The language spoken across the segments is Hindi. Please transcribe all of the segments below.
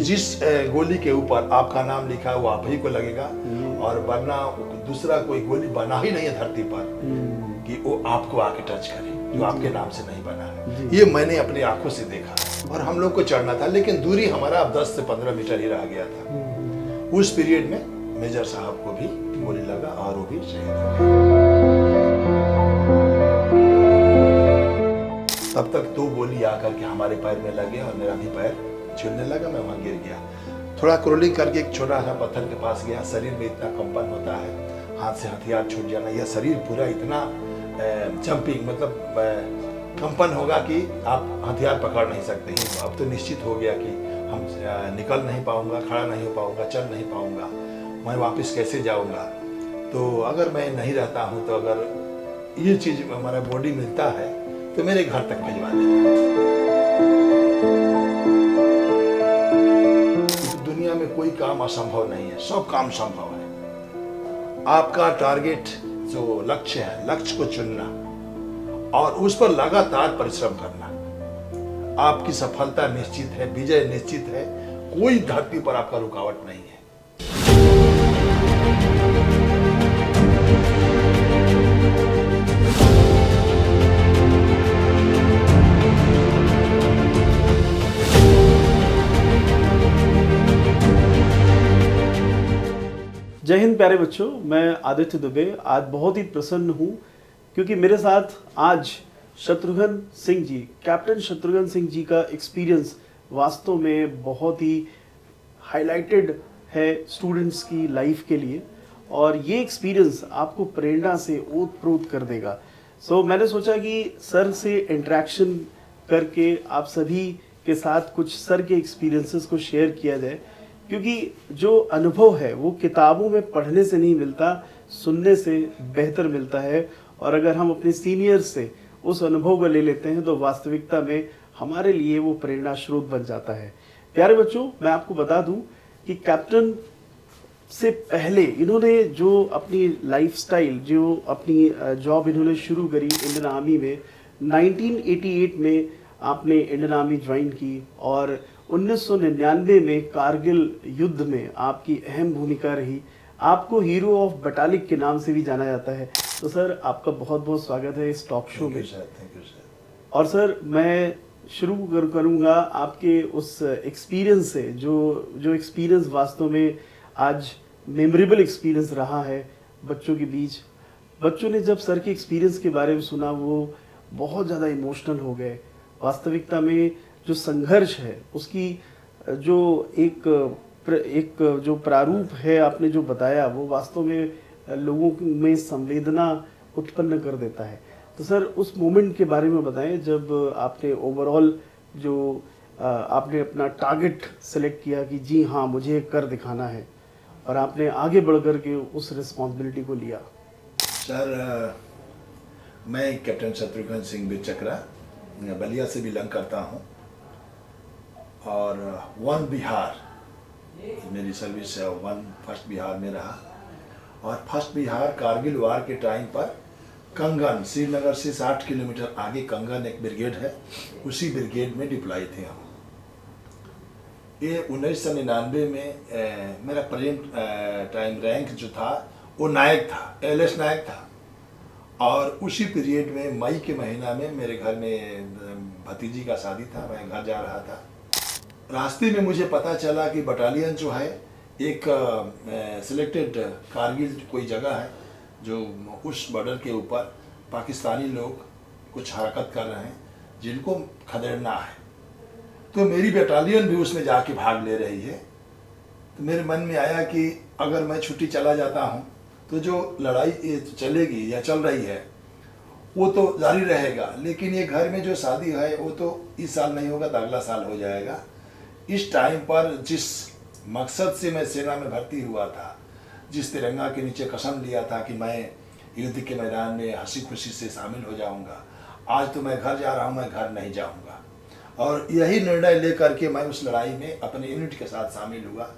जिस गोली के ऊपर आपका नाम लिखा है वो आप ही को लगेगा, और वरना दूसरा कोई गोली बना ही नहीं है धरती पर कि वो आपको आके टच करे, जो आपके नाम से नहीं बना है। ये मैंने अपनी आंखों से देखा है। और हम लोग को चढ़ना था, लेकिन दूरी हमारा अब 10 से 15 मीटर ही रह गया था। उस पीरियड में मेजर साहब को भी गोली लगा और वो भी शहीद हो गए। तब तक 2 गोली आकर के हमारे पैर में लगे और मेरा भी पैर छिलने लगा, मैं वहाँ गिर गया। थोड़ा क्रोलिंग करके एक छोटा सा पत्थर के पास गया। शरीर में इतना कंपन होता है, हाथ से हथियार छूट जाना, यह शरीर पूरा इतना जंपिंग मतलब कंपन होगा कि आप हथियार पकड़ नहीं सकते हैं। अब तो निश्चित हो गया कि हम निकल नहीं पाऊंगा, खड़ा नहीं हो पाऊंगा, चल नहीं पाऊंगा, मैं वापस कैसे जाऊंगा। तो अगर मैं नहीं रहता हूं, तो अगर ये चीज़ हमारा बॉडी मिलता है तो मेरे घर तक भिजवा देगा। दुनिया में कोई काम असंभव नहीं है, सब काम संभव है। आपका टारगेट जो लक्ष्य है, लक्ष्य को चुनना और उस पर लगातार परिश्रम करना, आपकी सफलता निश्चित है, विजय निश्चित है। कोई धरती पर आपका रुकावट नहीं है। जय हिंद प्यारे बच्चों, मैं आदित्य दुबे आज बहुत ही प्रसन्न हूँ क्योंकि मेरे साथ आज शत्रुघ्न सिंह जी, कैप्टन शत्रुघ्न सिंह जी का एक्सपीरियंस वास्तव में बहुत ही हाईलाइटेड है स्टूडेंट्स की लाइफ के लिए, और ये एक्सपीरियंस आपको प्रेरणा से ओत-प्रोत कर देगा। सो मैंने सोचा कि सर से इंटरेक्शन करके आप सभी के साथ कुछ सर के एक्सपीरियंसेस को शेयर किया जाए, क्योंकि जो अनुभव है वो किताबों में पढ़ने से नहीं मिलता, सुनने से बेहतर मिलता है। और अगर हम अपने सीनियर से उस अनुभव को ले लेते हैं तो वास्तविकता में हमारे लिए वो प्रेरणा स्रोत बन जाता है। प्यारे बच्चों, मैं आपको बता दूं कि कैप्टन से पहले इन्होंने जो अपनी लाइफस्टाइल, जो अपनी जॉब इन्होंने शुरू करी इंडियन आर्मी में, 1988 में आपने इंडियन आर्मी ज्वाइन की और 1999 में कारगिल युद्ध में आपकी अहम भूमिका रही। आपको हीरो ऑफ बटालिक के नाम से भी जाना जाता है। तो सर, आपका बहुत बहुत स्वागत है इस टॉक शो में। Thank you sir. और सर, मैं शुरू करूंगा आपके उस एक्सपीरियंस से, जो एक्सपीरियंस वास्तव में आज मेमोरेबल एक्सपीरियंस रहा है बच्चों के बीच। बच्चों ने जब सर के एक्सपीरियंस के बारे में सुना वो बहुत ज़्यादा इमोशनल हो गए। वास्तविकता में जो संघर्ष है उसकी जो एक जो प्रारूप है आपने जो बताया, वो वास्तव में लोगों में संवेदना उत्पन्न कर देता है। तो सर, उस मोमेंट के बारे में बताएं जब आपने ओवरऑल जो आपने अपना टारगेट सेलेक्ट किया कि जी हाँ, मुझे कर दिखाना है, और आपने आगे बढ़ कर के उस रिस्पॉन्सिबिलिटी को लिया। सर, मैं कैप्टन शत्रुघ्न सिंह बिचक्रा बलिया से बिलोंग करता हूँ, और 1 बिहार मेरी सर्विस है। 1 फर्स्ट बिहार में रहा, और फर्स्ट बिहार कारगिल वार के टाइम पर कंगन, श्रीनगर से 60 किलोमीटर आगे कंगन एक ब्रिगेड है, उसी ब्रिगेड में डिप्लॉय थे हम। ये 1999 में मेरा प्रेजेंट टाइम रैंक जो था वो नायक था, LS नायक था। और उसी पीरियड में मई के महीना में मेरे घर में भतीजी का शादी था, मैं घर जा रहा था। रास्ते में मुझे पता चला कि बटालियन जो है एक सिलेक्टेड कारगिल कोई जगह है जो उस बॉर्डर के ऊपर पाकिस्तानी लोग कुछ हरकत कर रहे हैं जिनको खदेड़ना है। तो मेरी बटालियन भी उसमें जाके भाग ले रही है। तो मेरे मन में आया कि अगर मैं छुट्टी चला जाता हूँ तो जो लड़ाई चलेगी या चल रही है वो तो जारी रहेगा, लेकिन ये घर में जो शादी है वो तो इस साल नहीं होगा तो अगला साल हो जाएगा। इस टाइम पर जिस मकसद से मैं सेना में भर्ती हुआ था, जिस तिरंगा के नीचे कसम लिया था कि मैं युद्ध के मैदान में हंसी खुशी से शामिल हो जाऊंगा, आज तो मैं घर जा रहा हूं, मैं घर नहीं जाऊंगा। और यही निर्णय लेकर के मैं उस लड़ाई में अपने यूनिट के साथ शामिल हुआ।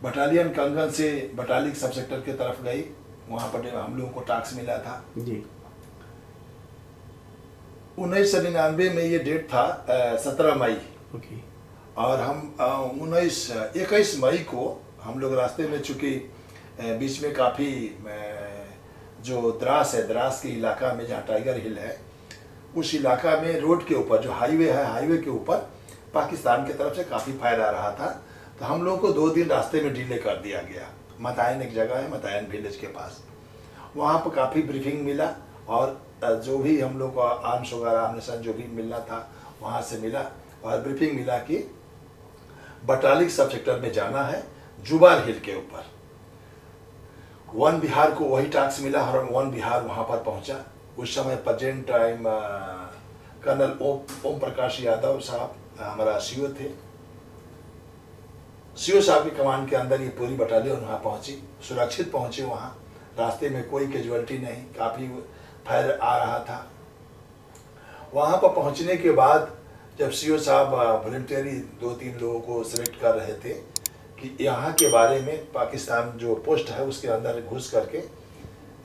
बटालियन कंगन से बटालिक सब सेक्टर की तरफ गई, वहाँ पर हम लोगों को टास्क मिला था जी। 1999 में ये डेट था 17 मई। ओके। और हम 21 मई को हम लोग रास्ते में, चूँकि बीच में काफ़ी जो द्रास है, द्रास के इलाका में जहाँ टाइगर हिल है, उस इलाका में रोड के ऊपर जो हाईवे है, हाईवे के ऊपर पाकिस्तान की तरफ से काफ़ी फायर आ रहा था। तो हम लोग को 2 दिन रास्ते में डिले कर दिया गया। मतायन एक जगह है, मतायन विलेज के पास, वहाँ पर काफ़ी ब्रीफिंग मिला और जो भी हम लोग को आर्म्स वगैरह आमनेशन जो भी मिलना था वहाँ से मिला, और ब्रीफिंग मिला कि बटालिक सब सेक्टर में जाना है जुबार हिल के ऊपर। वन बिहार को वही टास्क मिला और वन बिहार वहाँ पर पहुँचा। उस समय present time colonel Om Prakash Yadav साहब हमारा सीओ थे। सीओ साहब की कमान के अंदर ये पूरी बटालियन वहाँ पहुँची, सुरक्षित पहुँचे वहाँ। रास्ते में कोई कैजुअल्टी नहीं, काफ़ी फायर आ रहा था। वहाँ पर पहुँचने के बाद जब सीओ साहब वॉलंटियरी 2-3 लोगों को सिलेक्ट कर रहे थे कि यहाँ के बारे में पाकिस्तान जो पोस्ट है उसके अंदर घुस करके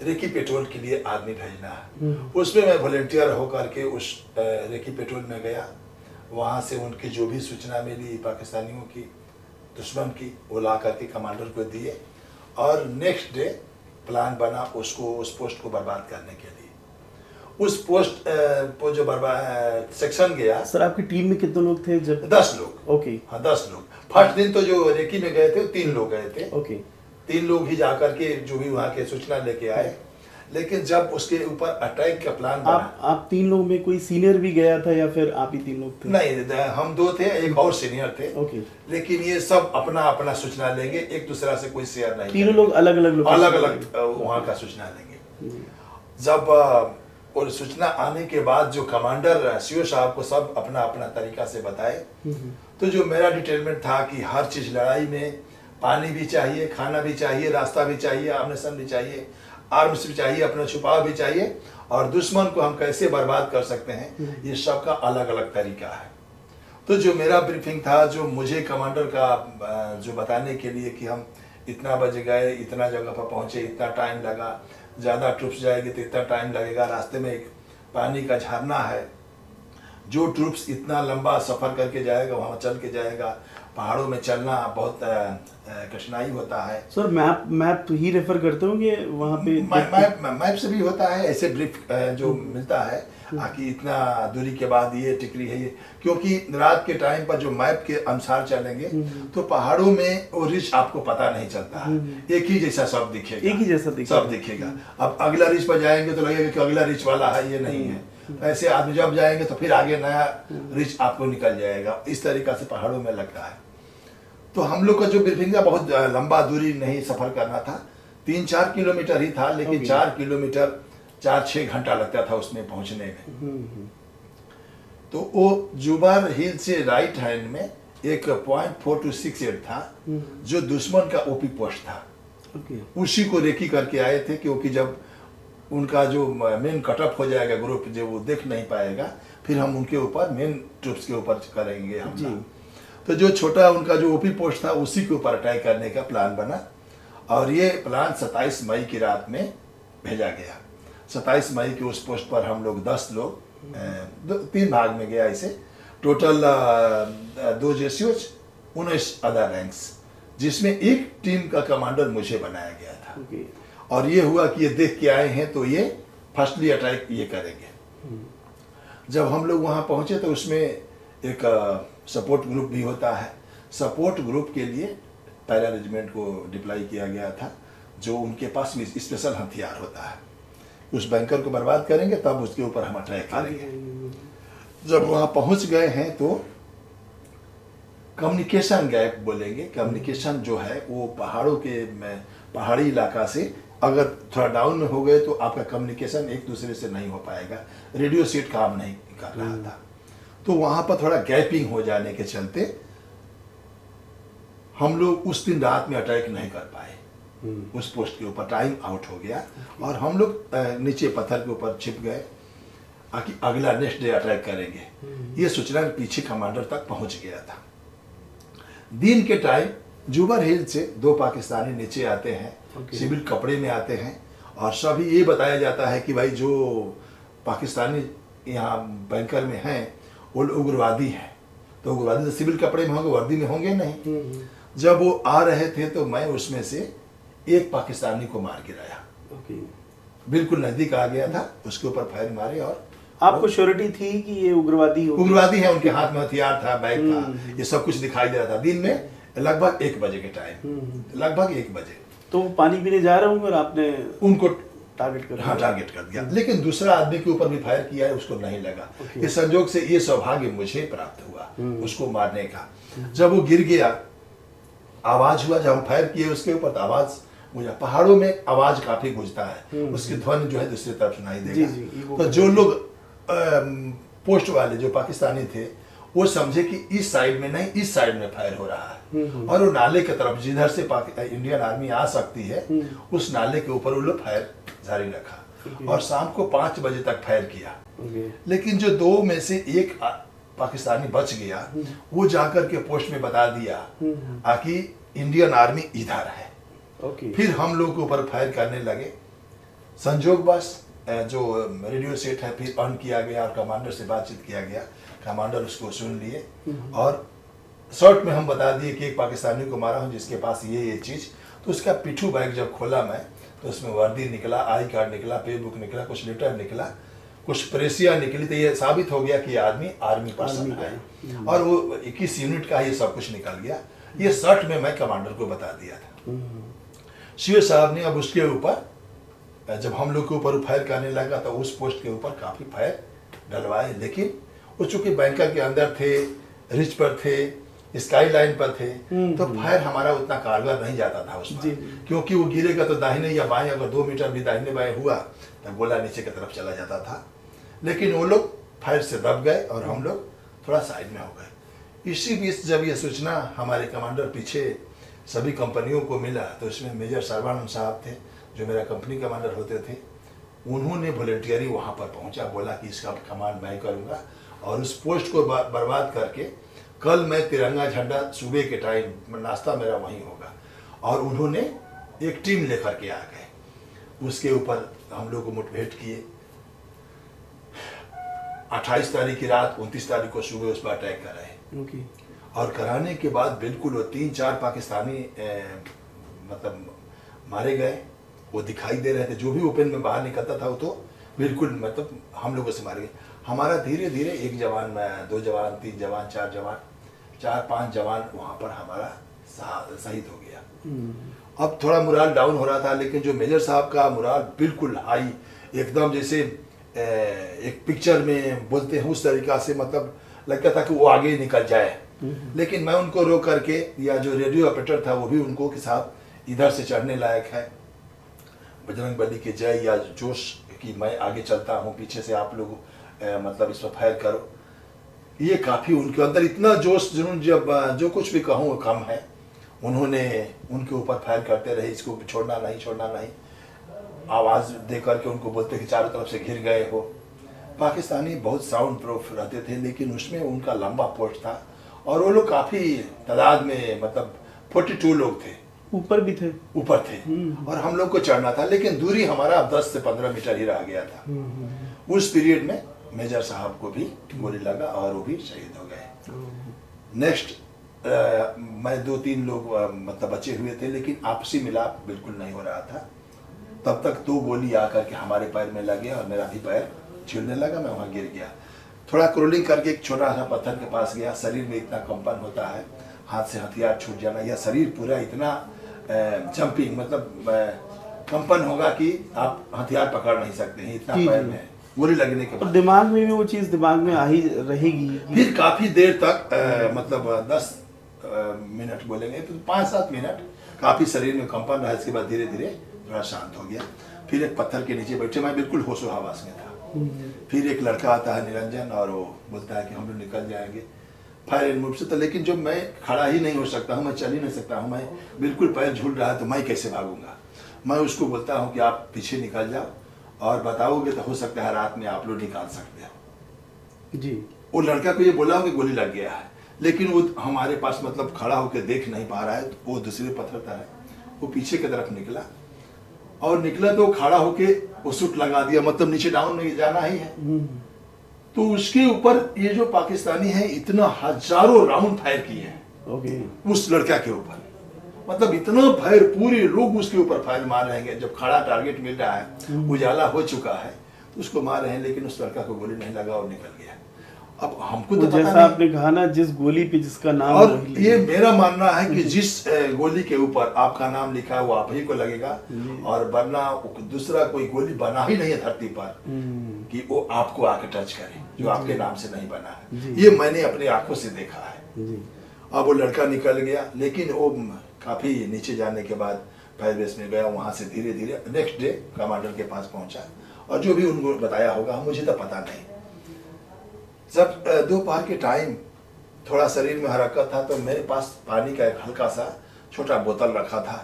रेकी पेट्रोल के लिए आदमी भेजना है, उसमें मैं वॉलंटियर होकर के उस रेकी पेट्रोल में गया। वहाँ से उनकी जो भी सूचना मिली पाकिस्तानियों की, दुश्मन की, वो ला करके कमांडर को दिए और नेक्स्ट डे प्लान बना उसको, उस पोस्ट को बर्बाद करने के लिए। उस पोस्ट को जो बर्बाद सेक्शन गया। सर आपकी टीम में कितने लोग थे जब? 10 लोग। ओके। हाँ 10 लोग। फर्स्ट दिन तो जो रेकी में गए थे 3 लोग गए थे। ओके। 3 लोग ही जाकर के जो भी वहाँ के सूचना लेके आए। लेकिन जब उसके ऊपर अटैक का प्लान बना, आप 3 लोग में कोई सीनियर भी गया था या फिर आप ही 3 लोग थे? नहीं, हम 2 थे, एक और सीनियर थे। ओके। लेकिन ये सब अपना अपना सूचना लेंगे, एक दूसरा से कोई शेयर नहीं। तीनों लोग अलग अलग वहाँ का सूचना लेंगे। जब और सूचना आने के बाद जो कमांडर सीओ साहब को सब अपना अपना तरीका से बताए, तो जो मेरा डिटेलमेंट था कि हर चीज लड़ाई में पानी भी चाहिए, खाना भी चाहिए, रास्ता भी चाहिए, आमनेशन भी चाहिए, आर्म्स भी चाहिए, अपना छुपाव भी चाहिए, और दुश्मन को हम कैसे बर्बाद कर सकते हैं, ये सब का अलग अलग तरीका है। तो जो मेरा ब्रीफिंग था, जो मुझे कमांडर का जो बताने के लिए कि हम इतना बजे गए, इतना जगह पर पहुंचे, इतना टाइम लगा, ज़्यादा ट्रूप्स जाएगी तो इतना टाइम लगेगा, रास्ते में एक पानी का झरना है, जो ट्रूप्स इतना लंबा सफ़र करके जाएगा, वहाँ चल के जाएगा, पहाड़ों में चलना बहुत कठिनाई होता है। सर मैप ही रेफर करते होंगे वहाँ पे? मैप से भी होता है, ऐसे ब्रीफ जो मिलता है कि इतना दूरी के बाद ये टिकरी है ये, क्योंकि रात के टाइम पर जो मैप के अनुसार चलेंगे तो पहाड़ों में वो रिच आपको पता नहीं चलता है, एक ही जैसा सब दिखेगा, एक ही जैसा सब दिखेगा। अब अगला रिच पर जाएंगे तो लगेगा कि अगला रिच वाला है, ये नहीं है। ऐसे आदमी जब जाएंगे तो फिर आगे नया रिच आपको निकल जाएगा, इस तरीका से पहाड़ों में लगता है। तो हम लोग का जो ब्रीफिंग था, बहुत लंबा दूरी नहीं सफर करना था, 3-4 किलोमीटर ही था, लेकिन 4 किलोमीटर 4-6 घंटा लगता था उसमें पहुंचने में। तो वो जुबार हिल से राइट हैंड में एक .4268 था, जो दुश्मन का ओपी पोस्ट था। उसी को रेकी करके आए थे, क्योंकि जब उनका जो मेन कटअप हो जाएगा ग्रुप, जो वो देख नहीं पाएगा, फिर हम उनके ऊपर मेन ट्रूप्स के ऊपर करेंगे हमला। तो जो छोटा उनका जो ओपी पोस्ट था, उसी के ऊपर अटैक करने का प्लान बना, और ये प्लान 27 मई की रात में भेजा गया। 27 मई के उस पोस्ट पर हम लोग 10 लोग 3 भाग में गया इसे, टोटल 2 जेसीओज, 19 अदर रैंक्स, जिसमें एक टीम का कमांडर मुझे बनाया गया था। और ये हुआ कि ये देख के आए हैं तो ये फर्स्टली अटैक ये करेंगे। जब हम लोग वहाँ पहुँचे तो उसमें एक सपोर्ट ग्रुप भी होता है। सपोर्ट ग्रुप के लिए पहला रेजिमेंट को डिप्लॉय किया गया था, जो उनके पास भी स्पेशल हथियार होता है। उस बैंकर को बर्बाद करेंगे तब उसके ऊपर हम अटैक करेंगे। जब वहाँ पहुँच गए हैं तो कम्युनिकेशन गैप बोलेंगे, कम्युनिकेशन जो है वो पहाड़ों के पहाड़ी इलाका से अगर थोड़ा डाउन में हो गए तो आपका कम्युनिकेशन एक दूसरे से नहीं हो पाएगा, रेडियो सेट काम नहीं कर रहा था। तो वहाँ पर थोड़ा गैपिंग हो जाने के चलते हम लोग उस दिन रात में अटैक नहीं कर पाए। उस पोस्ट के ऊपर टाइम आउट हो गया और हम लोग नीचे पत्थर के ऊपर छिप गए कि अगला नेक्स्ट डे अटैक करेंगे। ये सूचना पीछे कमांडर तक पहुंच गया था। दिन के टाइम जुबर हिल से 2 पाकिस्तानी नीचे आते हैं, सिविल कपड़े में आते हैं, और सभी ये बताया जाता है कि भाई जो पाकिस्तानी यहाँ बैंकर में हैं वो उग्रवादी हैं, तो उग्रवादी तो सिविल कपड़े में होंगे, वर्दी में होंगे नहीं। जब वो आ रहे थे तो मैं उसमें से एक पाकिस्तानी को मार गिराया, बिल्कुल नजदीक आ गया था, उसके ऊपर फायर मारे। और आपको श्योरिटी थी कि ये उग्रवादी है, उनके हाथ में हथियार था, बैग था, ये सब कुछ दिखाई दे रहा था। दिन में लगभग 1 बजे के टाइम, लगभग 1 बजे। तो पानी पीने जा रहे होंगे और आपने उनको टारगेट कर हाँ टारगेट कर दिया, लेकिन दूसरा आदमी के ऊपर भी फायर किया है, उसको नहीं लगा। इस संजोग से ये सौभाग्य मुझे प्राप्त हुआ उसको मारने का। जब वो गिर गया, आवाज हुआ, जब हम फायर किए उसके ऊपर तो आवाज मुझे, पहाड़ों में आवाज काफी गूंजता है, उसकी ध्वनि जो है दूसरी तरफ सुनाई देगा। तो जो लोग पोस्ट वाले जो पाकिस्तानी थे वो समझे कि इस साइड में नहीं, इस साइड में फायर हो रहा है, और वो नाले की तरफ जिधर से इंडियन आर्मी आ सकती है उस नाले के ऊपर वो लोग फायर जारी रखा। और शाम को 5 बजे तक फायर किया। लेकिन जो 2 में से एक पाकिस्तानी बच गया, वो जाकर के पोस्ट में बता दिया कि इंडियन आर्मी इधर है। फिर हम लोग के ऊपर फायर करने लगे। संजोग बस जो रेडियो सेट है फिर ऑन किया गया और कमांडर से बातचीत किया गया, कमांडर उसको सुन लिए और शॉर्ट में हम बता दिए कि एक पाकिस्तानी को मारा हूं जिसके पास ये चीज। तो उसका पिठू बैग जब खोला मैं तो उसमें वर्दी निकला, आई कार्ड निकला, पे बुक निकला, कुछ लेटर निकला, कुछ प्रेसिया निकली। तो ये साबित हो गया कि ये आदमी आर्मी पर्सन है, और वो 21 यूनिट का ये सब कुछ निकल गया। ये शर्ट में मैं कमांडर को बता दिया था। सीओ साहब ने अब उसके ऊपर जब हम लोग के ऊपर फायर करने लगा तो उस पोस्ट के ऊपर काफी फायर डलवाए, लेकिन वो चूंकि बैंकर के अंदर थे, रिच पर थे, स्काई लाइन पर थे, तो फायर हमारा उतना कारगर नहीं जाता था उसमें, क्योंकि वो गिरेगा तो दाहिने या बाएं, अगर 2 मीटर भी दाहिने बाएं हुआ तो गोला नीचे की तरफ चला जाता था। लेकिन वो लोग फायर से दब गए और हम लोग थोड़ा साइड में हो गए। इसी बीच जब ये सूचना हमारे कमांडर पीछे सभी कंपनियों को मिला तो इसमें मेजर सर्बानंद साहब थे जो मेरा कंपनी कमांडर होते थे। उन्होंने वॉलंटियरी वहाँ पर पहुँचा, बोला कि इसका कमांड मैं करूँगा और उस पोस्ट को बर्बाद करके कल मैं तिरंगा झंडा सुबह के टाइम नाश्ता मेरा वहीं होगा। और उन्होंने एक टीम लेकर के आ गए, उसके ऊपर हम लोग को मुठभेड़ किए। 28 तारीख की रात 29 तारीख को सुबह उस पर अटैक कराए। और कराने के बाद बिल्कुल वो 3-4 पाकिस्तानी मतलब मारे गए, वो दिखाई दे रहे थे। जो भी ओपन में बाहर निकलता था वो तो बिल्कुल मतलब हम लोगों से मारे गए। हमारा धीरे धीरे 1 जवान, 2 जवान, 3 जवान, 4 जवान, 4-5 जवान वहाँ पर हमारा शहीद हो गया। अब थोड़ा मुराल डाउन हो रहा था, लेकिन जो मेजर साहब का मुराल बिल्कुल हाई, एकदम जैसे एक पिक्चर में बोलते हैं उस तरीका से, मतलब लगता था कि वो आगे निकल जाए। लेकिन मैं उनको रोक करके, या जो रेडियो ऑपरेटर था वो भी उनको के साथ इधर से चढ़ने लायक है, बजरंग बली के जय या जोश कि मैं आगे चलता हूँ, पीछे से आप लोग मतलब इस पर फायर करो, ये काफ़ी उनके अंदर इतना जोश जुनून, जब जो कुछ भी कहूँ वो कम है। उन्होंने उनके ऊपर फायर करते रहे, इसको छोड़ना नहीं, छोड़ना नहीं, आवाज़ दे करके उनको बोलते कि चारों तरफ से घिर गए हो। पाकिस्तानी बहुत साउंड प्रूफ रहते थे, लेकिन उसमें उनका लंबा पोस्ट था और वो लोग काफ़ी तादाद में, मतलब 42 लोग थे, ऊपर भी थे, ऊपर थे, और हम लोग को चढ़ना था, लेकिन दूरी हमारा 10 से 15 मीटर ही रह गया था। उस पीरियड में मेजर साहब को भी गोली लगा और वो भी शहीद हो गए। नेक्स्ट मैं 2-3 लोग मतलब बचे हुए थे, लेकिन आपसी मिलाप बिल्कुल नहीं हो रहा था। तब तक 2 गोली आकर के हमारे पैर में लगे और मेरा भी पैर छिलने लगा, मैं वहाँ गिर गया। थोड़ा क्रोलिंग करके एक छोटा सा पत्थर के पास गया। शरीर में इतना कंपन होता है, हाथ से हथियार छूट जाना, या शरीर पूरा इतना जंपिंग, मतलब कंपन होगा कि आप हथियार पकड़ नहीं सकते हैं, इतना पैर में गोली लगने के बाद। दिमाग में भी वो चीज दिमाग में आ ही रहेगी। फिर काफी देर तक मतलब 10 मिनट बोलेंगे तो 5-7 मिनट काफी शरीर में कंपन रहा। इसके बाद धीरे धीरे थोड़ा शांत हो गया। फिर एक पत्थर के नीचे बैठे, मैं बिल्कुल होशो हवास में था। फिर एक लड़का आता है निरंजन, और वो बोलता है कि हम लोग निकल जाएंगे फायर एंड मूव से। तो लेकिन जब मैं खड़ा ही नहीं हो सकता हूँ, मैं चल ही नहीं सकता हूँ, मैं बिल्कुल पैर झूल रहा है, तो मैं कैसे भागूंगा। मैं उसको बोलता हूँ कि आप पीछे निकल जाओ और बताओगे तो हो सकता है रात में आप लोग निकाल सकते हो जी। वो लड़का को ये बोला हो कि गोली लग गया है, लेकिन वो हमारे पास मतलब खड़ा होकर देख नहीं पा रहा है। तो वो दूसरे पत्थर था, वो पीछे की तरफ निकला, और निकला तो खड़ा होके वो शूट लगा दिया, मतलब नीचे डाउन नहीं जाना ही है। तो उसके ऊपर ये जो पाकिस्तानी है इतना हजारों राउंड फायर किए हैं ओके। उस लड़का के ऊपर, मतलब इतना फायर, पूरे लोग उसके ऊपर फायर मार रहे हैं। जब खड़ा टारगेट मिल रहा है, उजाला हो चुका है, तो उसको मार रहे हैं, लेकिन उस लड़का को गोली नहीं लगा और निकल गया। अब हमको तो पता जैसा नहीं, आपने कहा ना, जिस गोली पे जिसका नाम, और ये मेरा मानना है कि जिस गोली के ऊपर आपका नाम लिखा है वो आप ही को लगेगा, और वरना दूसरा कोई गोली बना ही नहीं है धरती पर कि वो आपको आके टच करे, जो आपके नाम से नहीं बना है। ये मैंने अपनी आंखों से देखा है। अब वो लड़का निकल गया, लेकिन वो काफी नीचे जाने के बाद फायर बेस में गया, वहां से धीरे धीरे नेक्स्ट डे कमांडर के पास पहुंचा, और जो भी उनको बताया होगा मुझे तो पता नहीं। जब दोपहर के टाइम थोड़ा शरीर में हरकत था, तो मेरे पास पानी का एक हल्का सा छोटा बोतल रखा था,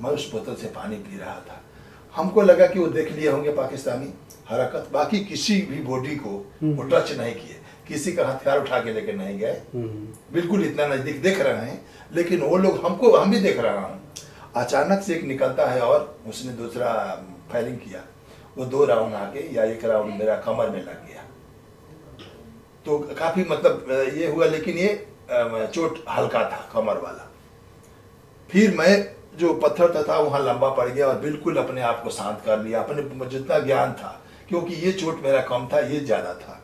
मैं उस बोतल से पानी पी रहा था। हमको लगा कि वो देख लिए होंगे पाकिस्तानी हरकत, बाकी किसी भी बॉडी को वो टच नहीं किए, किसी का हथियार उठा के लेके नहीं गए, बिल्कुल इतना नजदीक देख रहे हैं, लेकिन वो लोग हमको, हम भी देख रहा हूँ। अचानक से एक निकलता है और उसने दूसरा फायरिंग किया, वो 2 राउंड आके या 1 राउंड मेरा कमर में लग गया, तो काफी मतलब ये हुआ, लेकिन ये चोट हल्का था कमर वाला। फिर मैं जो पत्थर था वहां लंबा पड़ गया और बिल्कुल अपने आप को शांत कर लिया, अपने जितना ज्ञान था, क्योंकि ये चोट मेरा कम था, ये ज्यादा था।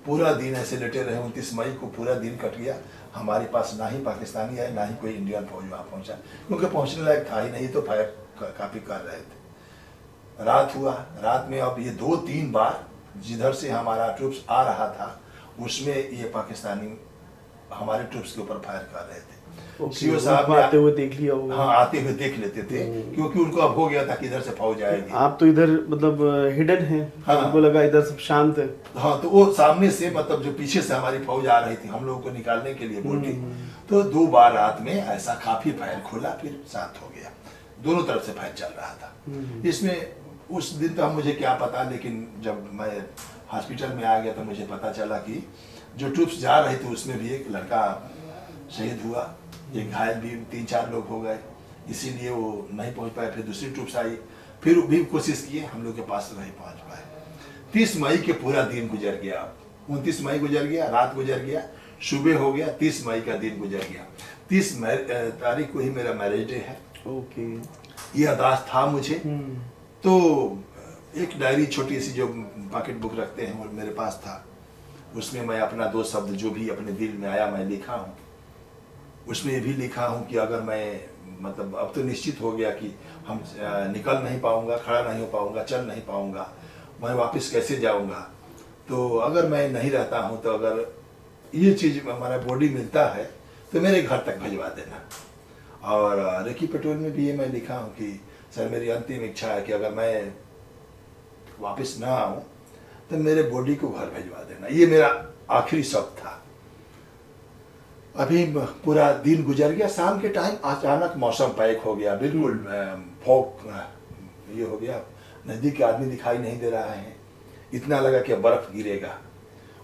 पूरा दिन ऐसे लेटे रहे, 29 मई को पूरा दिन कट गया। हमारे पास ना ही पाकिस्तानी आए, ना ही कोई इंडियन फौज वहां पहुंचा, क्योंकि पहुंचने लायक था ही नहीं, तो फायर काफी कर रहे थे। रात हुआ, रात में अब ये 2-3 बार जिधर से हमारा ट्रूप्स आ रहा था, उसमें ये पाकिस्तानी हमारे ट्रूप्स के ऊपर फायर कर रहे थे। सीओ साहब आते हुए देख लिया होगा। हाँ, आते हुए देख लेते थे, क्योंकि उनको अब हो गया था कि इधर से फौज आएगी। आप तो इधर मतलब हिडन है, हाँ। उनको लगा इधर सब शांत है। हाँ, तो वो सामने से, मतलब जो पीछे से हमारी फौज आ रही थी हम लोगों को निकालने के लिए बोटी, तो 2 बार रात में ऐसा काफी फायर खोला, फिर शांत हो गया। दोनों तरफ से फायर चल रहा था। इसमें उस दिन तो मुझे क्या पता, लेकिन जब मैं हॉस्पिटल में आ गया तो मुझे पता चला कि जो ट्रूप्स जा रहे थे उसमें भी एक लड़का शहीद हुआ, एक घायल भी, 3-4 लोग हो गए, इसीलिए वो नहीं पहुंच पाए। फिर दूसरी ट्रूप्स आई, फिर भी कोशिश किए, हम लोग के पास नहीं पहुंच पाए। 30 मई के पूरा दिन गुजर गया, 29 मई गुजर गया, रात गुजर गया, सुबह हो गया, 30 मई का दिन गुजर गया। 30 तारीख को ही मेरा मैरिज डे है। ओके। ये अदास था मुझे, तो एक डायरी छोटी सी जो पॉकेट बुक रखते हैं वो मेरे पास था, उसमें मैं अपना 2 शब्द जो भी अपने दिल में आया मैं लिखा हूँ। उसमें ये भी लिखा हूँ कि अगर मैं, मतलब अब तो निश्चित हो गया कि हम निकल नहीं पाऊँगा, खड़ा नहीं हो पाऊँगा, चल नहीं पाऊँगा, मैं वापस कैसे जाऊँगा, तो अगर मैं नहीं रहता हूँ, तो अगर ये चीज़ हमारा बॉडी मिलता है तो मेरे घर तक भिजवा देना। और रेकी पेट्रोल में भी ये मैं लिखा हूँ कि सर, मेरी अंतिम इच्छा है कि अगर मैं वापस ना आऊँ तो मेरे बॉडी को घर भिजवा देना। ये मेरा आखिरी शब्द था। अभी पूरा दिन गुजर गया, शाम के टाइम अचानक मौसम पैक हो गया, बिल्कुल फॉग ये हो गया, नज़दीक के आदमी दिखाई नहीं दे रहा है, इतना लगा कि बर्फ गिरेगा।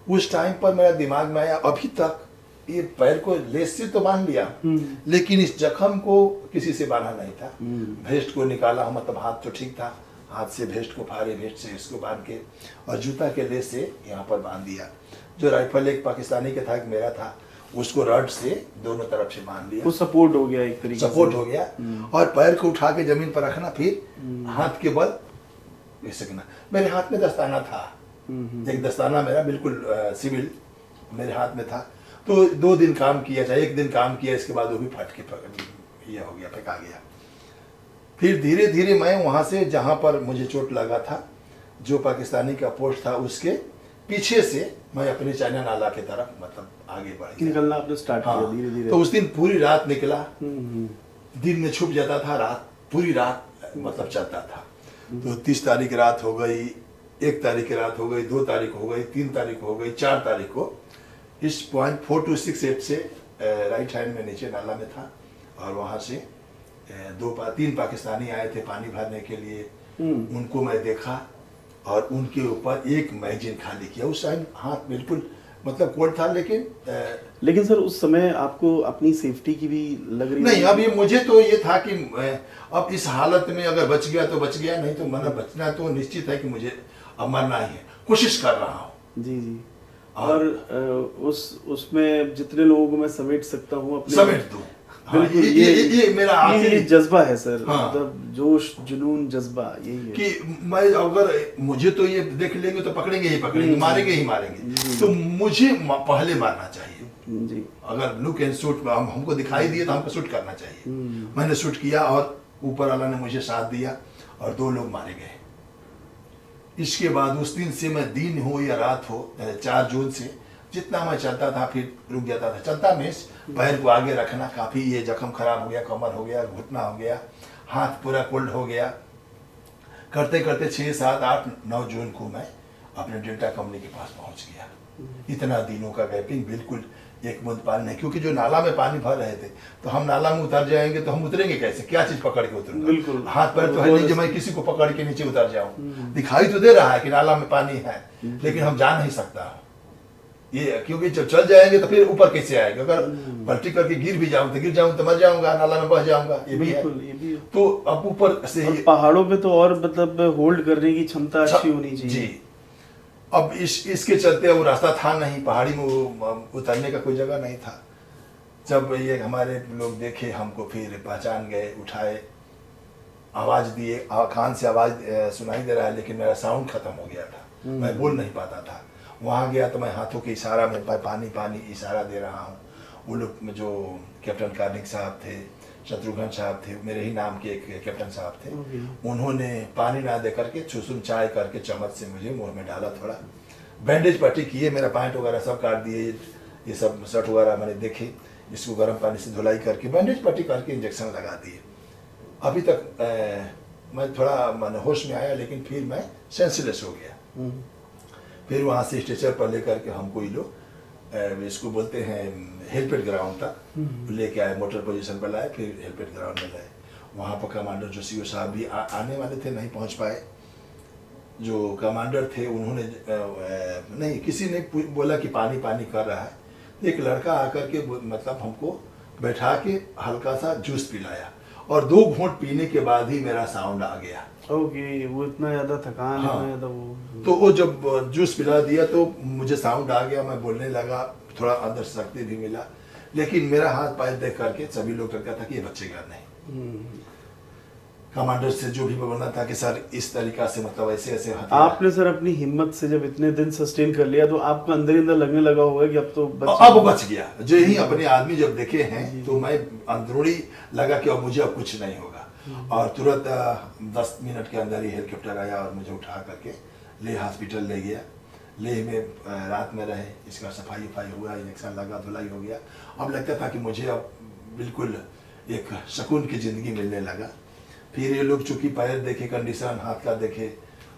उस टाइम पर मेरा दिमाग में आया, अभी तक ये पैर को लेस से तो बांध लिया, लेकिन इस जख्म को किसी से बांधा नहीं था। वेस्ट को निकाला, मतलब हाथ तो ठीक था, हाथ से वेस्ट को फाड़े, वेस्ट से इसको बांध के, और जूता के लेस से यहाँ पर बांध दिया। जो राइफल एक पाकिस्तानी का था, एक मेरा था, उसको रड से दोनों तरफ से बांध लिया। वो सपोर्ट हो गया, एक तरीके सपोर्ट हो गया। और पैर को उठा के जमीन पर रखना, फिर हाथ के बल घिसकना। मेरे हाथ में दस्ताना था, एक दस्ताना मेरा बिल्कुल सिविल मेरे हाथ में था। तो 2 दिन काम किया, चाहे 1 दिन काम किया, इसके बाद वो भी फट के ये हो गया, फेंका गया। फिर धीरे धीरे मैं वहां से, जहां पर मुझे चोट लगा था, जो पाकिस्तानी का पोस्ट था, उसके पीछे से मैं अपने चाइना नाला की तरफ मतलब आगे बढ़ गया, निकलना आपने स्टार्ट किया धीरे धीरे। तो उस दिन पूरी रात निकला, दिन में छुप जाता था, रात पूरी रात मतलब चलता था। तो 30 तारीख रात हो गई, 1 तारीख की रात हो गई, 2 तारीख हो गई, 3 तारीख हो गई, 4 तारीख को इस पॉइंट 4268 से राइट हैंड में नीचे नाला में था, और वहाँ से 3 पाकिस्तानी आए थे पानी भरने के लिए। उनको मैं देखा और उनके ऊपर एक मैगजीन खाली किया। उस टाइम हाथ बिल्कुल मतलब कोल्ड था, लेकिन सर उस समय आपको अपनी सेफ्टी की भी लग रही नहीं। अब ये मुझे तो ये था कि अब इस हालत में अगर बच गया तो बच गया, नहीं तो मतलब बचना तो निश्चित है कि मुझे अब मरना ही है। कोशिश कर रहा हूँ, जी जी। और उसमें जितने लोगों को मैं समेट सकता हूँ अपने, समेट दूं। हाँ, बिल्कुल, ये मेरा आखिरी ये जज्बा है सर। हाँ, मतलब जोश जुनून जज्बा यही है कि मैं अगर मुझे तो ये देख लेंगे तो पकड़ेंगे ही पकड़ेंगे, मारेंगे ही मारेंगे, तो मुझे पहले मारना चाहिए। जी। अगर लुक एंड शूट हमको दिखाई दिए तो हमको शूट करना चाहिए। मैंने शूट किया और ऊपर वाला ने मुझे साथ दिया और 2 लोग मारे गए। इसके बाद उस दिन से मैं दिन हो या रात हो 4 जून से जितना मैं चलता था फिर रुक जाता था। चलता में पैर को आगे रखना, काफ़ी ये जख्म खराब हो गया, कमर हो गया, घुटना हो गया, हाथ पूरा कोल्ड हो गया। करते करते 6, 7, 8, 9 जून को मैं अपने डेल्टा कंपनी के पास पहुंच गया। इतना दिनों का गैपिंग, बिल्कुल एक बूंद पानी नहीं, क्योंकि जो नाला में पानी भर रहे थे तो हम नाला में उतर जाएंगे तो हम उतरेंगे कैसे, क्या चीज पकड़ के उतरूंगा? बिल्कुल, हाथ पैर तो है नहीं जो मैं किसी को पकड़ के नीचे उतर जाऊं। दिखाई तो दे रहा है कि नाला में पानी है, लेकिन हम जा नहीं सकता ये, क्योंकि जब चल जाएंगे तो फिर ऊपर कैसे आएंगे? अगर पलटी करके गिर भी जाऊं तो मर जाऊंगा, नाला में बह जाऊंगा, ये भी है। ये भी है। तो अब ऊपर से पहाड़ों पे तो और मतलब होल्ड करने की क्षमता अच्छी होनी चाहिए जी। अब इसके चलते वो रास्ता था नहीं, पहाड़ी में उतरने का कोई जगह नहीं था। जब ये हमारे लोग देखे हमको, फिर पहचान गए, उठाए, आवाज दिए, कान से आवाज सुनाई दे रहा है लेकिन मेरा साउंड खत्म हो गया था, मैं बोल नहीं पाता था। वहाँ गया तो मैं हाथों के इशारा में पानी पानी इशारा दे रहा हूँ। वो लोग जो कैप्टन कार्निक साहब थे, शत्रुघ्न साहब थे, मेरे ही नाम के एक कैप्टन साहब थे, उन्होंने पानी ना दे करके सुसुम चाय करके चम्मच से मुझे मुंह में डाला, थोड़ा बैंडेज पट्टी किए, मेरा पैंट वगैरह सब काट दिए, ये सब शर्ट वगैरह मैंने देखे, इसको गर्म पानी से धुलाई करके बैंडेज पट्टी करके इंजेक्शन लगा दिए। अभी तक मैं थोड़ा मैंने होश में आया, लेकिन फिर मैं सेंसलेस हो गया। फिर वहाँ से स्ट्रेचर पर लेकर के हमको ये लोग इसको बोलते हैं हेलपेट ग्राउंड तक लेके आए, मोटर पोजीशन पर लाए, फिर हेलपेट ग्राउंड में लाए। वहाँ पर कमांडर जोशी साहब भी आने वाले थे, नहीं पहुँच पाए। जो कमांडर थे उन्होंने नहीं, किसी ने बोला कि पानी पानी कर रहा है, एक लड़का आकर के मतलब हमको बैठा के हल्का सा जूस पिलाया, और 2 घूंट पीने के बाद ही मेरा साउंड आ गया। ओके, वो इतना ज्यादा थकान, हाँ, इतना ज्यादा वो, तो वो जब जूस पिला दिया तो मुझे साउंड आ गया, मैं बोलने लगा, थोड़ा अंदर शक्ति भी मिला, लेकिन मेरा हाथ पैर देख करके सभी लोग लगता था कि ये बचेगा नहीं। कमांडर से जो भी बोलना था कि सर इस तरीका से, मतलब ऐसे ऐसे आपने सर अपनी हिम्मत से जब इतने दिन सस्टेन कर लिया तो आपको अंदर ही अंदर लगने लगा होगा कि अब तो बच गया। जो ही अपने आदमी जब देखे हैं तो मैं अंदरूनी लगा कि अब मुझे अब कुछ नहीं होगा। और तुरंत 10 मिनट के अंदर ही हेलीकॉप्टर आया और मुझे उठा करके लेह हॉस्पिटल ले गया। लेह में रात में रहे, इसका सफाई वफाई हुआ, इंजेक्शन लगा, धुलाई हो गया। अब लगता था कि मुझे अब बिल्कुल एक सुकून की ज़िंदगी मिलने लगा। फिर ये लोग चूँकि पैर देखे, कंडीशन हाथ का देखे,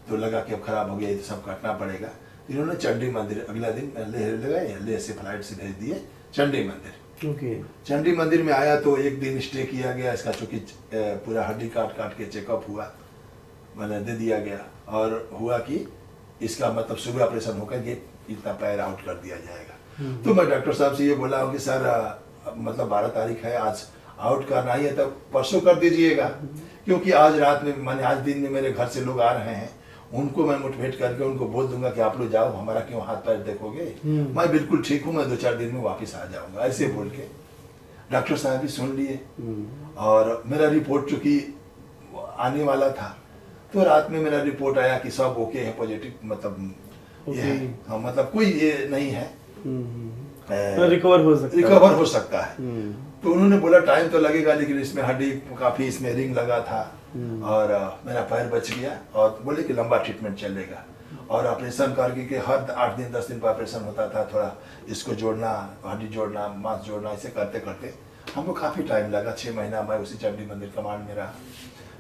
तो लगा कि अब ख़राब हो गया, तो सब काटना पड़ेगा। इन्होंने चंडी मंदिर अगला दिन लेह लगाए, लेह से फ्लाइट से भेज दिए चंडी मंदिर। चंडी मंदिर में आया तो एक दिन स्टे किया गया। इसका चूँकि पूरा हड्डी काट काट के चेकअप हुआ, मैंने दे दिया गया, और हुआ कि इसका मतलब सुबह ऑपरेशन होकर ये इतना पैर आउट कर दिया जाएगा। तो मैं डॉक्टर साहब से ये बोला हूँ कि सर मतलब 12 तारीख है, आज आउट करना ही है, तब परसों कर दीजिएगा, क्योंकि आज रात में मैंने, आज दिन में मेरे घर से लोग आ रहे हैं, उनको मैं मोटिवेट करके उनको बोल दूंगा कि आप लोग जाओ, हमारा क्यों हाथ पैर देखोगे, मैं बिल्कुल ठीक हूँ, मैं 2-4 दिन में वापस आ जाऊंगा, ऐसे बोल के डॉक्टर साहब भी सुन लिए। और मेरा रिपोर्ट चूँकि आने वाला था, तो रात में मेरा रिपोर्ट आया कि सब ओके है, पॉजिटिव, मतलब ये है, हाँ, मतलब कोई ये नहीं है, रिकवर हो सकता है। तो उन्होंने बोला टाइम तो लगेगा, लेकिन इसमें हड्डी काफ़ी, इसमें रिंग लगा था, और मेरा पैर बच गया, और बोले कि लंबा ट्रीटमेंट चलेगा। और ऑपरेशन करके कि हर 8 दिन 10 दिन पर ऑपरेशन होता था, थोड़ा इसको जोड़ना, हड्डी जोड़ना, मांस जोड़ना, इसे करते करते हमको काफ़ी टाइम लगा। 6 महीना मैं उसी चंडी मंदिर कमांड में रहा।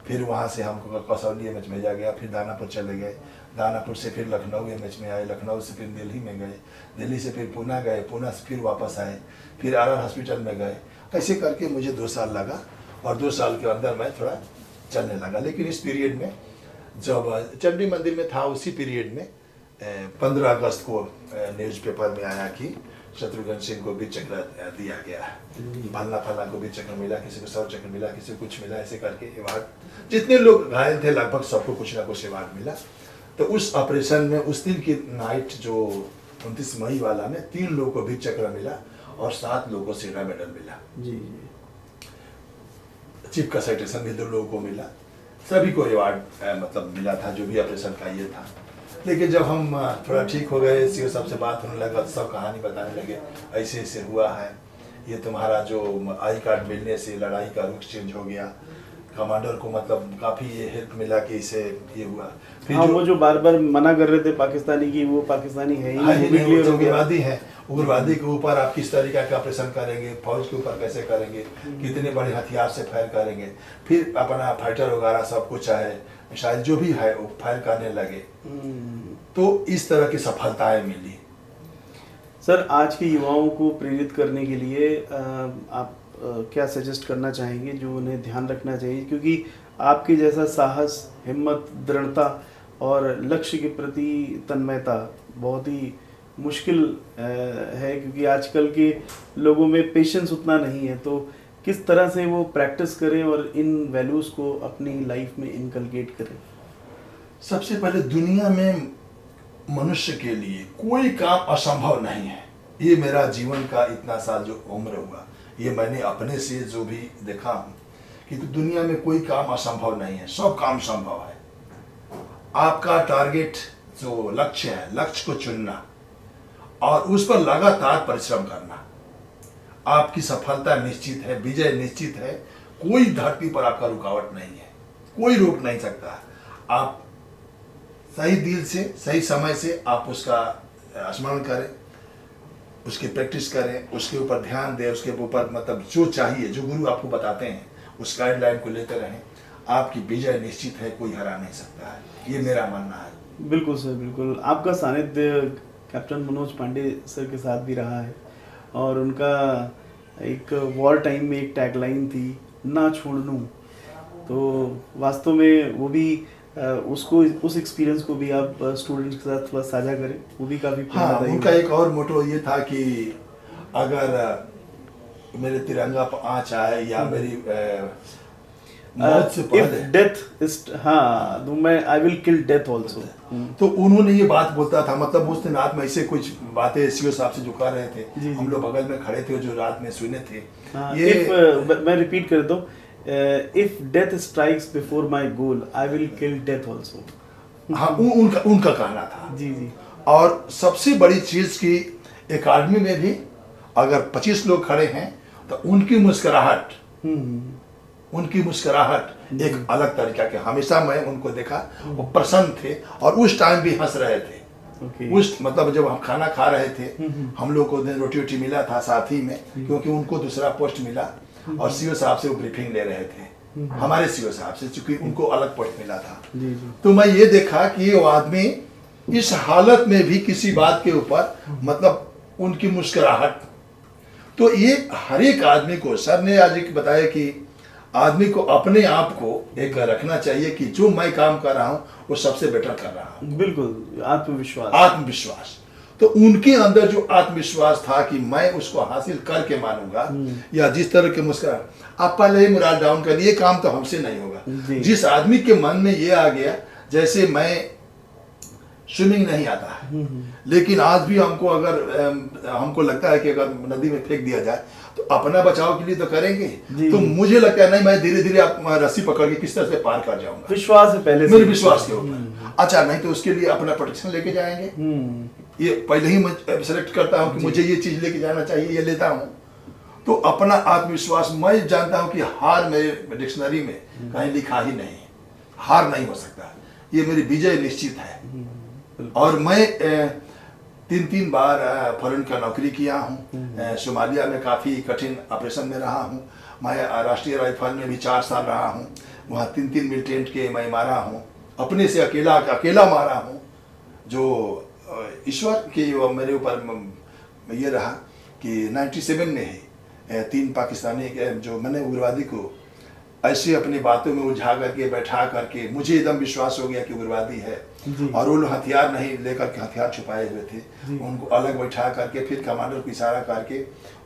फिर वहाँ से हमको कसौली एमएच भेजा गया, फिर दानापुर चले गए, दानापुर से फिर लखनऊ एमएच में आए, लखनऊ से फिर दिल्ली में गए, दिल्ली से फिर पूना गए, पूना से फिर वापस आए, फिर आर हॉस्पिटल में गए। ऐसे करके मुझे 2 साल लगा, और 2 साल के अंदर मैं थोड़ा चलने लगा। लेकिन इस पीरियड में जब चंडी मंदिर में था, उसी पीरियड में 15 अगस्त को न्यूज़पेपर में आया कि शत्रुघ्न सिंह को वीर चक्र दिया गया है। फलना को वीर चक्र मिला, किसी को शौर्य चक्र मिला, किसी को कुछ मिला, ऐसे करके अवार्ड, जितने लोग घायल थे लगभग सबको कुछ ना कुछ अवार्ड मिला। तो उस ऑपरेशन में उस दिन की नाइट जो 29 मई वाला में 3 लोगों को वीर चक्र मिला और 7 लोगों को सिल्वर मेडल मिला। जी चीफ का साइटेशन भी 2 लोगों को मिला। सभी को रिवार्ड मतलब मिला था जो भी ऑपरेशन का ये था। लेकिन जब हम थोड़ा ठीक हो गए, सीओ साहब से बात होने लगा, तो सब कहानी बताने लगे, ऐसे ऐसे हुआ है, ये तुम्हारा जो आई कार्ड मिलने से लड़ाई का रुख चेंज हो गया, कमांडर को मतलब काफ़ी ये हेल्प मिला कि इसे ये हुआ। फिर हाँ, वो जो बार बार मना कर रहे थे पाकिस्तानी की, वो पाकिस्तानी है ही नहीं, वो भी क्लियर हो गया। उग्रवादी है, उग्रवादी के ऊपर आप किस तरीके का ऑपरेशन करेंगे, फौज के ऊपर कैसे करेंगे, कितने बड़े हथियार से फायर करेंगे, फिर अपना फाइटर वगैरह सब कुछ है, शायद जो भी है वो फायर करने लगे। तो इस तरह की सफलताएं मिली। सर, आज के युवाओं को प्रेरित करने के लिए आप क्या सजेस्ट करना चाहेंगे जो उन्हें ध्यान रखना चाहिए, क्योंकि आपके जैसा साहस, हिम्मत, दृढ़ता और लक्ष्य के प्रति तन्मयता बहुत ही मुश्किल है, क्योंकि आजकल के लोगों में पेशेंस उतना नहीं है। तो किस तरह से वो प्रैक्टिस करें और इन वैल्यूज़ को अपनी लाइफ में इनकलकेट करें? सबसे पहले दुनिया में मनुष्य के लिए कोई काम असंभव नहीं है। ये मेरा जीवन का इतना साल जो उम्र हुआ, ये मैंने अपने से जो भी देखा हूँ कि तो दुनिया में कोई काम असंभव नहीं है, सब काम संभव है। आपका टारगेट जो लक्ष्य है, लक्ष्य को चुनना और उस पर लगातार परिश्रम करना, आपकी सफलता निश्चित है, विजय निश्चित है। कोई धरती पर आपका रुकावट नहीं है, कोई रोक नहीं सकता। आप सही दिल से, सही समय से आप उसका स्मरण करें, उसकी प्रैक्टिस करें, उसके ऊपर ध्यान दें, उसके ऊपर मतलब जो चाहिए, जो गुरु आपको बताते हैं उस गाइडलाइन को लेते रहें। आपकी विजय निश्चित है, कोई हरा नहीं सकता है, ये मेरा मानना है। बिल्कुल सर, बिल्कुल। आपका सानिध्य कैप्टन मनोज पांडे सर के साथ भी रहा है और उनका एक वॉर टाइम में एक टैगलाइन थी, ना छोड़नू। तो वास्तव में वो भी उसको, उस एक्सपीरियंस को भी आप स्टूडेंट्स के साथ थोड़ा साझा करें, वो भी काफ़ी हाँ, उनका एक और मोटो ये था कि अगर मेरे तिरंगा पर आँच आए या मेरी मौत से पहले डेथ इज, हाँ, तो मैं I will kill death also. तो उन्होंने ये बात बोलता था, मतलब उस दिन रात में ऐसे कुछ बातें सीओ साहब से जो कर रहे थे, हम लोग बगल में खड़े थे जो रात में सुने थे। मैं रिपीट कर दूं, if death strikes before my goal, I will kill death also. हाँ, उनका कहना था। जी जी। और सबसे बड़ी चीज की एकेडमी में भी अगर 25 लोग खड़े हैं तो उनकी मुस्कुराहट एक अलग तरीका के, हमेशा मैं उनको देखा वो प्रसन्न थे और उस टाइम भी हंस रहे थे। उस मतलब जब हम खाना खा रहे थे, हम लोग को दिन रोटी मिला था साथ ही में, क्योंकि उनको दूसरा पोस्ट मिला और सीओ साहब से वो ब्रीफिंग ले रहे थे, हमारे सीओ साहब से, चूंकि उनको अलग पोस्ट मिला था। तो मैं ये देखा कि वो आदमी इस हालत में भी किसी बात के ऊपर मतलब उनकी मुस्कुराहट, तो ये हर एक आदमी को, सर ने आज एक बताया कि आदमी को अपने आप को एक रखना चाहिए कि जो मैं काम कर रहा हूँ वो सबसे बेटर कर रहा हूँ। बिल्कुल, आत्मविश्वास। तो उनके अंदर जो आत्मविश्वास था कि मैं उसको हासिल करके मानूंगा, या जिस तरह के मुस्कुराहट, आप पहले ही मुराद डाउन कर, ये काम तो हमसे नहीं होगा। जिस आदमी के मन में ये आ गया, जैसे मैं स्विमिंग नहीं आता है, लेकिन आज भी हमको अगर हमको लगता है कि अगर नदी में फेंक दिया जाए तो अपना बचाव के लिए तो करेंगे, तो मुझे लगता है नहीं, मैं धीरे धीरे रस्सी पकड़ के किस तरह से पार कर जाऊंगा। विश्वास है पहले से, मेरे विश्वास के ऊपर। अच्छा, नहीं तो उसके लिए अपना प्रोटेक्शन लेके जाएंगे, ये पहले ही मैं सेलेक्ट करता हूँ कि मुझे ये चीज लेके जाना चाहिए, ये लेता हूँ। तो अपना आत्मविश्वास, मैं जानता हूँ कि हार मेरे डिक्शनरी में कहीं लिखा ही नहीं है, हार नहीं हो सकता, ये मेरी विजय निश्चित है। और मैं 3 बार फॉरेन का नौकरी किया हूँ, सोमालिया में काफ़ी कठिन ऑपरेशन में रहा हूँ, मैं राष्ट्रीय राइफल में भी 4 साल रहा हूँ, वहाँ 3 मिलिटेंट के मैं मारा हूँ, अपने से अकेला मारा हूँ। जो ईश्वर के मेरे ऊपर ये रहा कि 97 में ही 3 पाकिस्तानी जो मैंने उग्रवादी को ऐसे अपनी बातों में उलझा करके बैठा करके, मुझे एकदम विश्वास हो गया कि उग्रवादी है, और वो लोग हथियार नहीं लेकर के, हथियार छुपाए हुए थे, उनको अलग बैठा करके फिर कमांडर को इशारा करके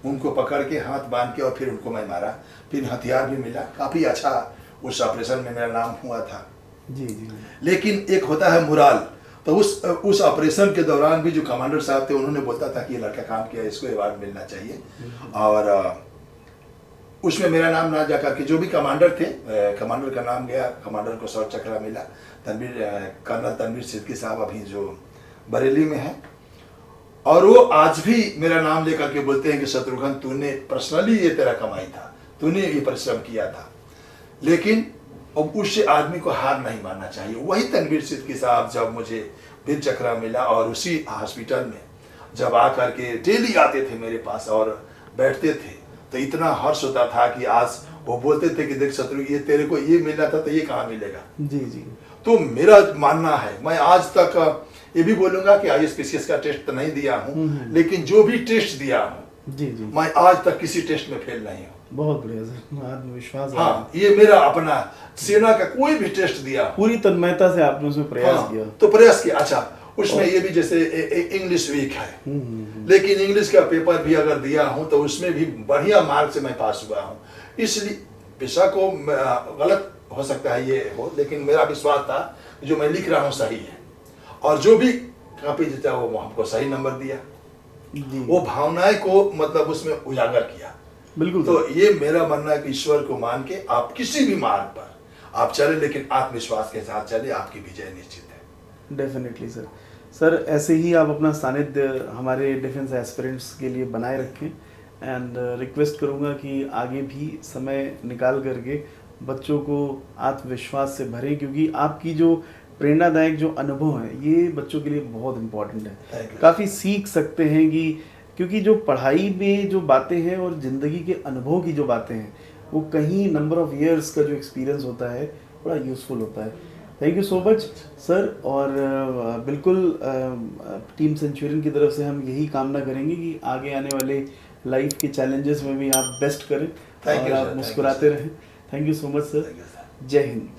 उनको पकड़ के हाथ बांध के और फिर उनको मैं मारा, फिर हथियार भी मिला। काफ़ी अच्छा उस ऑपरेशन में मेरा नाम हुआ था। जी। लेकिन एक होता है मुराल, तो उस ऑपरेशन के दौरान भी जो कमांडर साहब थे उन्होंने बोलता था कि ये लड़का काम किया, इसको अवार्ड मिलना चाहिए। और उसमें मेरा नाम ना जा करके जो भी कमांडर थे, कमांडर का नाम गया, कमांडर को शौर्य चक्र मिला। कर्नल तनवीर सिद्दीकी साहब अभी जो बरेली में हैं, और वो आज भी मेरा नाम लेकर के बोलते हैं कि शत्रुघ्न तूने पर्सनली ये तेरा कमाई था, तूने ये परिश्रम किया था। लेकिन अब उस आदमी को हार नहीं मानना चाहिए। वही तनवीर सिद्दीकी साहब जब मुझे वीर चक्र मिला और उसी हॉस्पिटल में जब आकर के डेली आते थे मेरे पास और बैठते थे, तो इतना हर्ष होता था कि आज वो बोलते थे कि देख शत्रु, ये तेरे को ये मिला था तो ये कहाँ मिलेगा। जी जी। तो मेरा मानना है, मैं आज तक ये भी बोलूंगा कि ISPCS का टेस्ट तो नहीं दिया हूँ, लेकिन जो भी टेस्ट दिया हूँ जी जी, मैं आज तक किसी टेस्ट में फेल नहीं हूँ। बहुत बढ़िया सर, आत्मविश्वास। हाँ, ये मेरा अपना सेना का कोई भी टेस्ट दिया पूरी तन्मयता से आपने उसमें प्रयास किया। तो प्रयास किया। अच्छा, उसमें ये भी जैसे इंग्लिश वीक है, लेकिन इंग्लिश का पेपर भी अगर दिया हूँ तो उसमें भी बढ़िया मार्क से मैं पास हुआ हूँ। इसलिए पेशा को गलत हो सकता है ये हो, लेकिन मेरा विश्वास था कि जो मैं लिख रहा हूँ सही है, और जो भी कॉपी देता है वो हमको सही नंबर दिया। वो भावनाएं को मतलब उसमें उजागर किया। बिल्कुल। तो ये मेरा मानना है कि ईश्वर को मान के आप किसी भी मार्ग पर आप चले, लेकिन आत्मविश्वास के साथ चले, आपकी विजय निश्चित है। Definitely sir. सर ऐसे ही आप अपना सानिध्य हमारे डिफेंस एस्पिरेंट्स के लिए बनाए रखें, एंड रिक्वेस्ट करूंगा कि आगे भी समय निकाल करके बच्चों को आत्मविश्वास से भरें, क्योंकि आपकी जो प्रेरणादायक जो अनुभव है ये बच्चों के लिए बहुत इम्पोर्टेंट है। काफ़ी सीख सकते हैं कि क्योंकि जो पढ़ाई में जो बातें हैं और ज़िंदगी के अनुभव की जो बातें हैं वो कहीं नंबर ऑफ इयर्स का जो एक्सपीरियंस होता है बड़ा यूज़फुल होता है। Thank you so much sir. और बिल्कुल टीम सेंचुरियन की तरफ से हम यही कामना करेंगे कि आगे आने वाले लाइफ के चैलेंजेस में भी आप बेस्ट करें और आप मुस्कुराते रहें। Thank you so much sir. जय हिंद।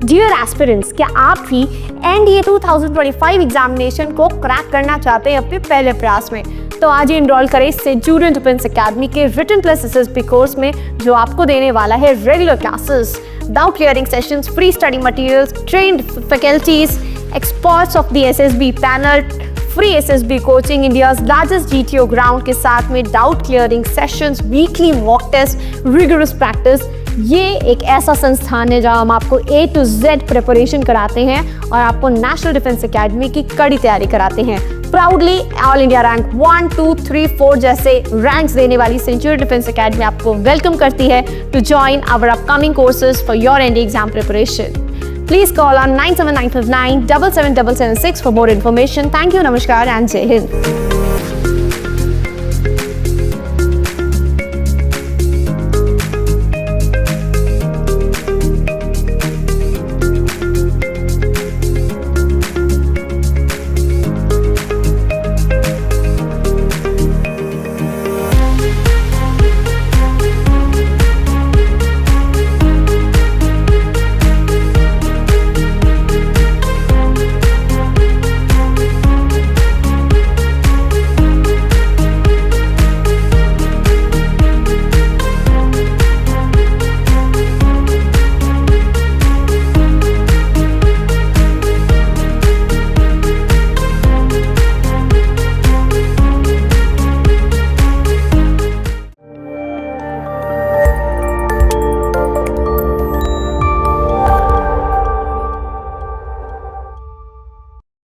डियर एस्पिरेंट्स, क्या आप भी NDA 2025 एग्जामिनेशन को क्रैक करना चाहते हैं अपने पहले प्रयास में? तो आज ही इनरोल करें सेंचुरियन डिफेंस एकेडमी के रिटन प्लस SSB कोर्स में, जो आपको देने वाला है regular classes, doubt clearing sessions, free study materials, trained faculties, experts of the SSB panel, free SSB coaching, India's largest GTO ground के साथ में doubt clearing sessions, weekly mock test, rigorous practice. ये एक ऐसा संस्थान है जहां हम आपको A to Z प्रिपरेशन कराते हैं और आपको नेशनल डिफेंस एकेडमी की कड़ी तैयारी कराते हैं। प्राउडली ऑल इंडिया रैंक 1, 2, 3, 4 जैसे रैंक्स देने वाली सेंचुरी डिफेंस एकेडमी आपको वेलकम करती है to join our upcoming courses for your NDA exam preparation. Please call on 97959 77776 for more information. Thank you, Namaskar and Jai Hind.